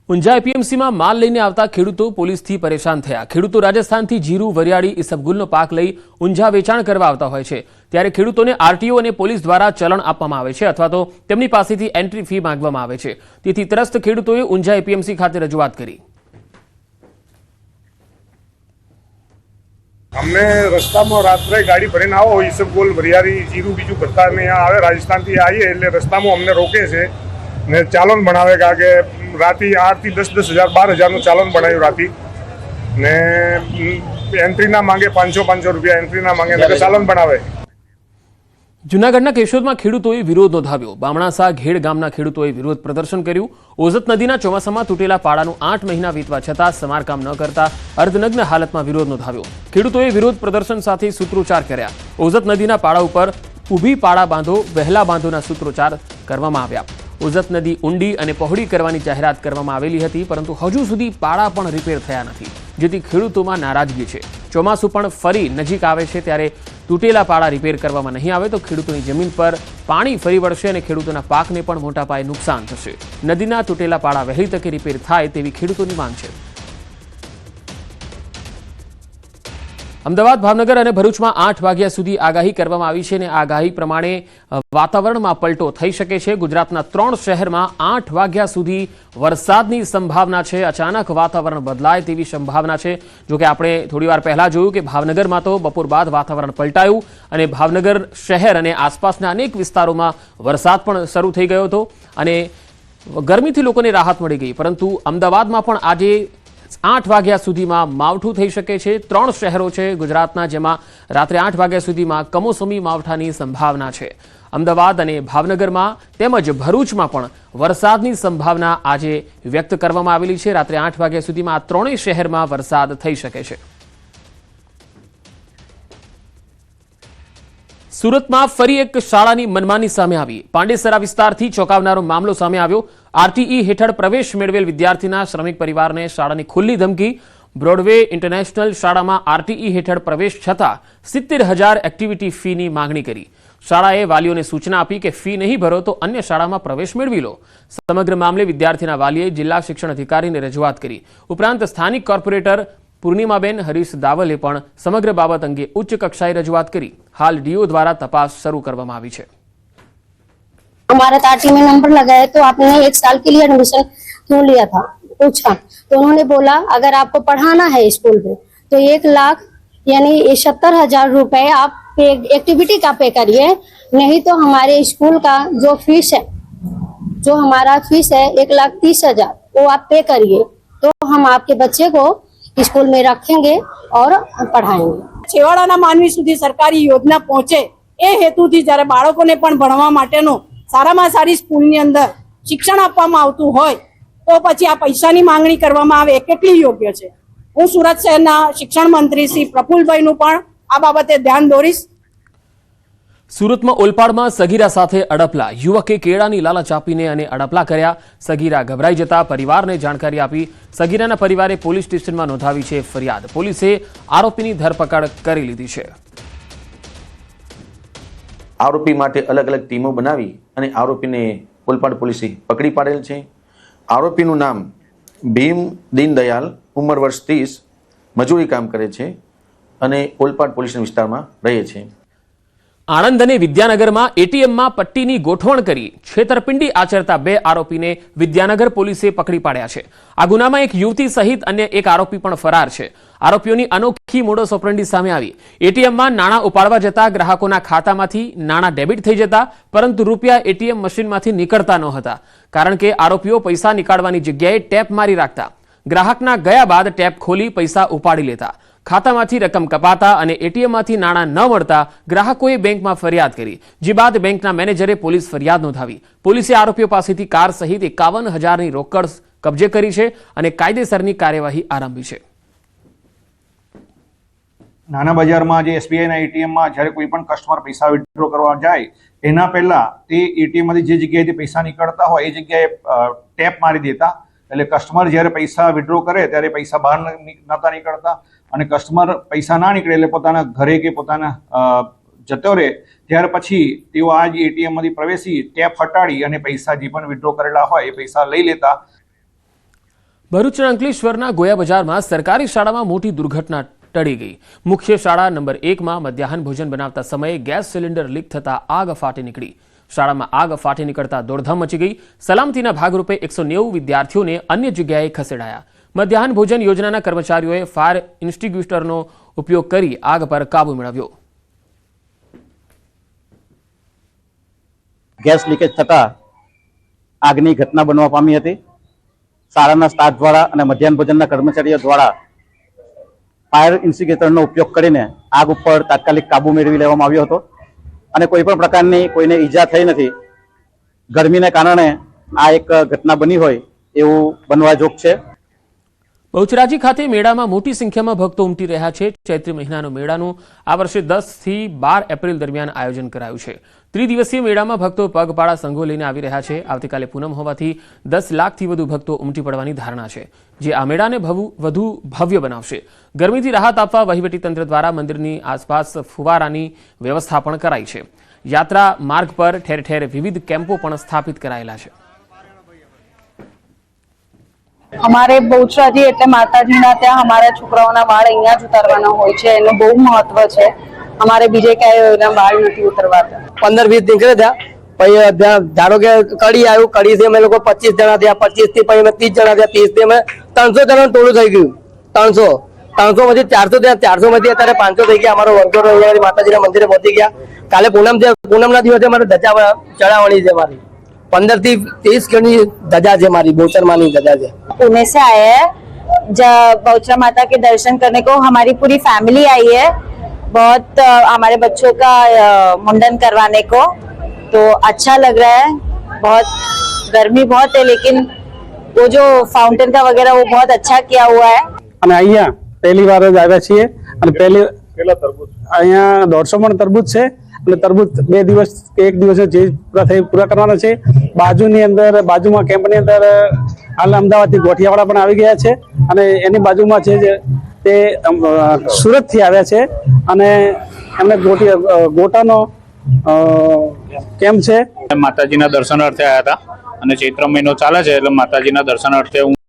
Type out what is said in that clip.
ઊંઝા એપીએમસીમાં માલ લઈને આવતા ખેડૂતો પોલીસથી પરેશાન થયા। ખેડૂતો રાજસ્થાનથી જીરું, વરિયાળી, ઈસબગુલનો પાક લઈ ઊંઝા વેચાણ કરવા આવતા હોય છે, ત્યારે ખેડૂતોને આરટીઓ અને પોલીસ દ્વારા ચલણ આપવામાં આવે છે અથવા તો તેમની પાસેથી એન્ટ્રી ફી માંગવામાં આવે છે। તેથી ત્રસ્ત ખેડૂતોએ ઊંઝા એપીએમસી ખાતે રજૂઆત કરી। हमने रस्ता में रात्रे गाड़ी भरी ना हो ईसबगुल वरियारी जीरू बीजू करता नहीं आवे राजस्थान थी आई है એટલે રસ્તા में हमने रोके છે ને ચાલન બનાવેગા કે રાતી 8 થી 10,000 12,000 નું ચાલન બનાવ્યું રાતી ને એન્ટ્રી ના માંગે 500 રૂપિયા એન્ટ્રી ના માંગે ને ચાલન બનાવે। જૂનાગઢના કેશોદમાં ખેડૂતોએ વિરોધ નોંધાવ્યો। બામણાસા ઘેડ ગામના ખેડૂતોએ વિરોધ પ્રદર્શન કર્યું। ઓઝત નદીના ચોમાસામાં તૂટેલા પાડાનું 8 મહિના વીતવા છતાં સમારકામ ન કરતા અર્ધનગ્ન હાલતમાં વિરોધ નોંધાવ્યો। ખેડૂતોએ વિરોધ પ્રદર્શન સાથે સૂત્રોચ્ચાર કર્યા। ઓઝત નદીના પાડા ઉપર ઊભી પાડા બાંધો, વહેલા બાંધોના સૂત્રોચ્ચાર કરવામાં આવ્યા। ઓઝત નદી ઊંડી અને પહોળી કરવાની જાહેરાત કરવામાં આવેલી હતી, પરંતુ હજુ સુધી પાડા પણ રિપેર થયા નથી, જેથી ખેડૂતોમાં નારાજગી છે। ચોમાસું પણ ફરી નજીક આવે છે ત્યારે તૂટેલા પાડા રિપેર કરવામાં નહીં આવે તો ખેડૂતોની જમીન પર પાણી ફરી વળશે અને ખેડૂતોના પાકને પણ મોટા પાયે નુકસાન થશે। નદીના તૂટેલા પાડા વહેલી તકે રિપેર થાય તેવી ખેડૂતોની માંગ છે। અમદાવાદ, ભાવનગર અને ભરૂચમાં 8 વાગ્યા સુધી આગાહી કરવામાં આવી છે અને આગાહી પ્રમાણે વાતાવરણમાં પલટો થઈ શકે છે। ગુજરાતના 3 શહેરમાં 8 વાગ્યા સુધી વરસાદની સંભાવના છે। અચાનક વાતાવરણ બદલાય તેવી સંભાવના છે। જો કે આપણે થોડીવાર પહેલા જોયું કે ભાવનગરમાં તો બપોર બાદ વાતાવરણ પલટાયું અને ભાવનગર શહેર અને આસપાસના અનેક વિસ્તારોમાં વરસાદ પણ શરૂ થઈ ગયો હતો અને ગરમીથી લોકોને રાહત મળી ગઈ, પરંતુ અમદાવાદમાં પણ આજે 8 વાગ્યા સુધીમાં માવઠું થઈ શકે છે। 3 શહેરો છે ગુજરાતના જેમાં રાત્રે 8 વાગ્યા સુધીમાં કમોસમી માવઠાની સંભાવના છે। અમદાવાદ અને ભાવનગરમાં તેમજ ભરૂચમાં પણ વરસાદની સંભાવના આજે વ્યક્ત કરવામાં આવેલી છે। રાત્રે 8 વાગ્યા સુધીમાં આ 3 શહેરમાં વરસાદ થઈ શકે છે। સુરતમાં ફરી એક શાળાની મનમાની સામે આવી। પાંડેસરા વિસ્તારથી ચોંકાવનારો મામલો સામે આવ્યો। આરટીઈ હેઠળ પ્રવેશ મેળવેલ વિદ્યાર્થીના શ્રમિક પરિવારને શાળાની ખુલ્લી ધમકી। બ્રોડવે ઇન્ટરનેશનલ શાળામાં આરટીઈ હેઠળ પ્રવેશ છતાં 70,000 એક્ટિવિટી ફીની માંગણી કરી। શાળાએ વાલીઓને સૂચના આપી કે ફી નહીં ભરો તો અન્ય શાળામાં પ્રવેશ મેળવી લો। સમગ્ર મામલે વિદ્યાર્થીના વાલીએ જિલ્લા શિક્ષણ અધિકારીને રજૂઆત કરી। ઉપરાંત સ્થાનિક કોર્પોરેટર પૂર્ણિમાબેન હરીશ દાવલે પણ સમગ્ર બાબત અંગે ઉચ્ચ કક્ષાએ રજૂઆત કરી। हाल डीओ द्वारा तपास शुरू करवामां आवी छे। हमारा आरटी में नंबर लगा है तो आपने 1 साल के लिए एडमिशन क्यों लिया था, पूछा तो उन्होंने बोला अगर आपको पढ़ाना है स्कूल में तो 1 लाख यानी 70,000 रुपए आप एक्टिविटी का पे करिए, नहीं तो हमारे स्कूल का जो फीस है, जो हमारा फीस है 1,30,000 वो आप पे करिए तो हम आपके बच्चे को स्कूल में रखेंगे और पढ़ाएंगे। છેવાડાના માનવી સુધી સરકારી યોજના પહોંચે એ હેતુથી જ્યારે બાળકોને પણ ભણવા માટેનો સારામાં સારી સ્કૂલની અંદર શિક્ષણ આપવામાં આવતું હોય તો પછી આ પૈસાની માંગણી કરવામાં આવે એ કેટલી યોગ્ય છે? હું સુરત શહેરના શિક્ષણ મંત્રી શ્રી પ્રફુલભાઈનું પણ આ બાબતે ધ્યાન દોરીશ। સુરતમાં ઓલપાડમાં સગીરા સાથે અડપલા। યુવકે કેળાની લાલચ આપીને અને અડપલા કર્યા। સગીરા ગભરાઈ જતા પરિવારને જાણકારી આપી। સગીરાના પરિવારે પોલીસ સ્ટેશનમાં નોંધાવી છે ફરિયાદ। પોલીસે આરોપીની ધરપકડ કરી લીધી છે। આરોપી માટે અલગ અલગ ટીમો બનાવી અને આરોપીને ઓલપાડ પોલીસે પકડી પાડેલ છે। આરોપીનું નામ ભીમ દીનદયાલ, ઉંમર વર્ષ 30, મજૂરી કામ કરે છે અને ઓલપાડ પોલીસ વિસ્તારમાં રહે છે। આણંદ અને વિદ્યાનગરમાં એટીએમમાં પટ્ટીની ગોઠવણ કરી છેતરપિંડી આચરતા 2 આરોપીને વિદ્યાનગર પોલીસે પકડી પાડ્યા છે। આ ગુનામાં એક યુવતી સહિત અન્ય એક આરોપી પણ ફરાર છે। આરોપીઓની અનોખી મોડસ ઓપરેન્ડી સામે આવી। એટીએમમાં નાણાં ઉપાડવા જતા ગ્રાહકોના ખાતામાંથી નાણાં ડેબિટ થઈ જતા, પરંતુ રૂપિયા એટીએમ મશીનમાંથી નીકળતા નહોતા, કારણ કે આરોપીઓ પૈસા નીકાળવાની જગ્યાએ ટેપ મારી રાખતા। ગ્રાહકના ગયા બાદ ટેપ ખોલી પૈસા ઉપાડી લેતા। ખાતામાંથી રકમ કપાતા અને એટીએમમાંથી નાણાં ન મળતા ગ્રાહકોએ બેંકમાં ફરિયાદ કરી, જે બાદ બેંકના મેનેજરે પોલીસ ફરિયાદ નોંધાવી। પોલીસે આરોપીઓ પાસેથી કાર સહિત 51,000ની રોકડ કબજે કરી છે અને કાયદેસરની કાર્યવાહી આરંભી છે। નાના બજારમાં જે એસબીઆઈના એટીએમમાં જ્યારે કોઈ પણ કસ્ટમર પૈસા વિથડ્રો કરવા જાય એના પહેલા તે એટીએમમાંથી જે જગ્યાએથી પૈસા નીકળતા હોય એ જગ્યાએ ટેપ મારી દેતા, એટલે કસ્ટમર જ્યારે પૈસા વિથડ્રો કરે ત્યારે પૈસા બહાર નહોતા નીકળતા અને કસ્ટમર પૈસા ના નીકળે એટલે પોતાના ઘરે કે પોતાના જતો રહે। ત્યાર પછી તેઓ આ જ એટીએમમાંથી પ્રવેશી ટેપ હટાડી અને પૈસા જે પણ વિથડ્રો કરેલા હોય એ પૈસા લઈ લેતા। ભરૂચના અંકલેશ્વરના ગોયા બજારમાં સરકારી શાળામાં મોટી દુર્ઘટના ટળી ગઈ. મુખ્ય શાળા નંબર 1માં મધ્યાહન ભોજન બનાવતા સમયે ગેસ સિલિન્ડર લીક થતા આગ ફાટી નીકળી. શાળામાં આગ ફાટી નીકળતા દોડધામ મચી ગઈ. સલામતીના ભાગરૂપે 190 વિદ્યાર્થીઓને અન્ય જગ્યાએ ખસેડાયા. મધ્યાહન ભોજન યોજનાના કર્મચારીઓએ ફાયર એક્સ્ટિંગ્વિશરનો ઉપયોગ કરી આગ પર કાબુ મેળવ્યો. ગેસ લીકેજ થતા આગની ઘટના બનવા પામી હતી. શાળાના સ્ટાફ દ્વારા અને મધ્યાહન ભોજનના કર્મચારીઓ દ્વારા ફાયર એક્સ્ટિંગ્વિશરનો ઉપયોગ કરીને આગ ઉપર તાત્કાલિક કાબુ મેળવી લેવામાં આવ્યો હતો અને કોઈ પણ પ્રકારની કોઈને ઈજા થઈ નથી. ગરમીને કારણે આ એક ઘટના બની હોય એવું બનવા જોગ છે. બહુચરાજી ખાતે મેળામાં મોટી સંખ્યામાં ભક્તો ઉમટી રહ્યા છે. ચૈત્રી મહિનાનો મેળાનું આ વર્ષે 10 થી 12 એપ્રિલ દરમિયાન આયોજન કરાયું છે. ત્રિદિવસીય મેળામાં ભક્તો પગપાળા સંઘો લઈને આવી રહ્યા છે. આવતીકાલે પૂનમ હોવાથી 10 લાખથી વધુ ભક્તો ઉમટી પડવાની ધારણા છે, જે આ મેળાને વધુ ભવ્ય બનાવશે. ગરમીથી રાહત આપવા વહીવટીતંત્ર દ્વારા મંદિરની આસપાસ ફુવારાની વ્યવસ્થા પણ કરાઈ છે. યાત્રા માર્ગ પર ઠેર ઠેર વિવિધ કેમ્પો પણ સ્થાપિત કરાયેલા છે. અમારે બહુચરાજી એટલે માતાજીના ત્યાં અમારા છોકરાઓના વાળ અહીંયા જ ઉતારવાના હોય છે. એનું બહુ મહત્વ છે. અમારે બીજે ક્યાંય એના વાળ નથી ઉતરવાતા. 15-20 નીકળે ત્યાં પછી ધારો કે કડી આવ્યું, કડીથી અમે લોકો 25 જણા થયા, 25 થી પછી અમે 30 જણા થયા, 30 થી અમે 300 જણાનું ટોળું થઈ ગયું. 300 માંથી 400 થયા, 400 માંથી અત્યારે 500 થઈ ગયા. અમારો વંટોળો અહીંયા માતાજીના મંદિરે પહોંચી ગયા. કાલે પૂનમના દિવસે અમારે ધજા ચડાવવાની છે. મારી 15 થી 30 કિલોની धजा है. हमारी बहूचर मानी धजा है. पुणे से आए हैं जब बहूचरा माता के दर्शन करने को. हमारी पूरी फैमिली आई है. बहुत हमारे बच्चों का मुंडन करवाने को, तो अच्छा लग रहा है. बहुत गर्मी बहुत है लेकिन वो जो फाउंटेन का वगैरह वो बहुत अच्छा किया हुआ है. અને અહીંયા પહેલી વાર જ આવ્યા છીએ અને અહીંયા 150 મણ તરબૂચ છે અને તરબૂચ 2 દિવસ કે 1 દિવસ જે પૂરા કરવાના છે. બાજુમાં કેમ્પની અંદર હાલ અમદાવાદથી ગોઠિયાવાળા પણ આવી ગયા છે અને એની બાજુમાં છે તે સુરતથી આવ્યા છે અને એમને ગોટાનો કેમ્પ છે. માતાજીના દર્શનાર્થે આવ્યા હતા અને ચૈત્ર મહિનો ચાલે છે એટલે માતાજીના દર્શનાર્થે હું